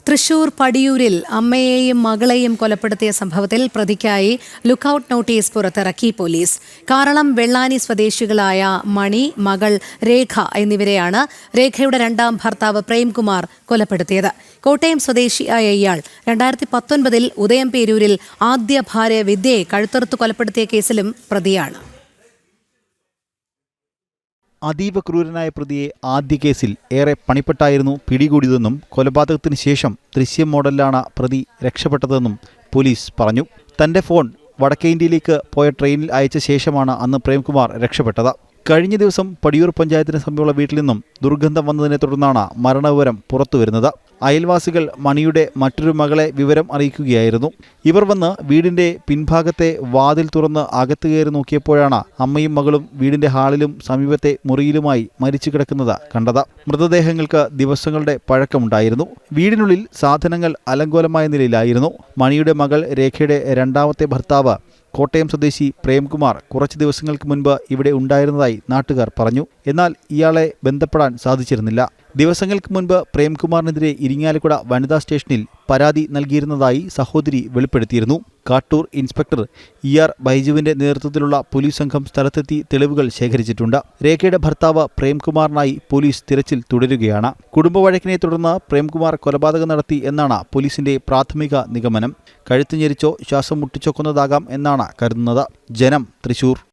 തൃശൂർ പടിയൂരിൽ അമ്മയെയും മകളെയും കൊലപ്പെടുത്തിയ സംഭവത്തിൽ പ്രതിക്കായി ലുക്കൌട്ട് നോട്ടീസ് പുറത്തിറക്കി പോലീസ്. കാറളം വെള്ളാനി സ്വദേശികളായ മണി, മകൾ രേഖ എന്നിവരെയാണ് രേഖയുടെ രണ്ടാം ഭർത്താവ് പ്രേംകുമാർ കൊലപ്പെടുത്തിയത്. കോട്ടയം സ്വദേശിയായ ഇയാൾ 2019 ഉദയംപേരൂരിൽ ആദ്യ ഭാര്യ വിദ്യയെ കഴുത്തറുത്ത് കൊലപ്പെടുത്തിയ കേസിലും പ്രതിയാണ്. അതീവ ക്രൂരനായ പ്രതിയെ ആദ്യ കേസിൽ ഏറെ പണിപ്പെട്ടായിരുന്നു പിടികൂടിയതെന്നും കൊലപാതകത്തിന് ശേഷം ദൃശ്യം മോഡലിലാണ് പ്രതി രക്ഷപ്പെട്ടതെന്നും പോലീസ് പറഞ്ഞു. തന്റെ ഫോൺ വടക്കേ ഇന്ത്യയിലേക്ക് പോയ ട്രെയിനിൽ അയച്ച ശേഷമാണ് അന്ന് പ്രേംകുമാർ രക്ഷപ്പെട്ടത്. കഴിഞ്ഞ ദിവസം പടിയൂർ പഞ്ചായത്തിന് സമീപമുള്ള വീട്ടിൽ നിന്നും ദുർഗന്ധം വന്നതിനെ തുടർന്നാണ് മരണവിവരം പുറത്തുവരുന്നത്. അയൽവാസികൾ മണിയുടെ മറ്റൊരു മകളെ വിവരം അറിയിക്കുകയായിരുന്നു. ഇവർ വന്ന് വീടിന്റെ പിൻഭാഗത്തെ വാതിൽ തുറന്ന് അകത്ത് കയറി നോക്കിയപ്പോഴാണ് അമ്മയും മകളും വീടിന്റെ ഹാളിലും സമീപത്തെ മുറിയിലുമായി മരിച്ചു കിടക്കുന്നത് കണ്ടത്. മൃതദേഹങ്ങൾക്ക് ദിവസങ്ങളുടെ പഴക്കമുണ്ടായിരുന്നു. വീടിനുള്ളിൽ സാധനങ്ങൾ അലങ്കോലമായ നിലയിലായിരുന്നു. മണിയുടെ മകൾ രേഖയുടെ രണ്ടാമത്തെ ഭർത്താവ് കോട്ടയം സ്വദേശി പ്രേംകുമാർ കുറച്ച് ദിവസങ്ങൾക്ക് മുൻപ് ഇവിടെ ഉണ്ടായിരുന്നതായി നാട്ടുകാർ പറഞ്ഞു. എന്നാൽ ഇയാളെ ബന്ധപ്പെടാൻ സാധിച്ചിരുന്നില്ല. ദിവസങ്ങൾക്ക് മുൻപ് പ്രേംകുമാറിനെതിരെ ഇരിങ്ങാലക്കുട വനിതാ സ്റ്റേഷനിൽ പരാതി നൽകിയിരുന്നതായി സഹോദരി വെളിപ്പെടുത്തിയിരുന്നു. കാട്ടൂർ ഇൻസ്പെക്ടർ ER ബൈജുവിന്റെ നേതൃത്വത്തിലുള്ള പോലീസ് സംഘം സ്ഥലത്തെത്തി തെളിവുകൾ ശേഖരിച്ചിട്ടുണ്ട്. രേഖയുടെ ഭർത്താവ് പ്രേംകുമാറിനായി പോലീസ് തിരച്ചിൽ തുടരുകയാണ്. കുടുംബവഴക്കിനെ തുടർന്ന് പ്രേംകുമാർ കൊലപാതകം നടത്തി എന്നാണ് പോലീസിന്റെ പ്രാഥമിക നിഗമനം. കഴുത്ത് ഞെരിച്ചോ ശ്വാസം മുട്ടിച്ചോ കൊന്നതാകാം എന്നാണ് കരുതുന്നത്. ജനം, തൃശൂർ.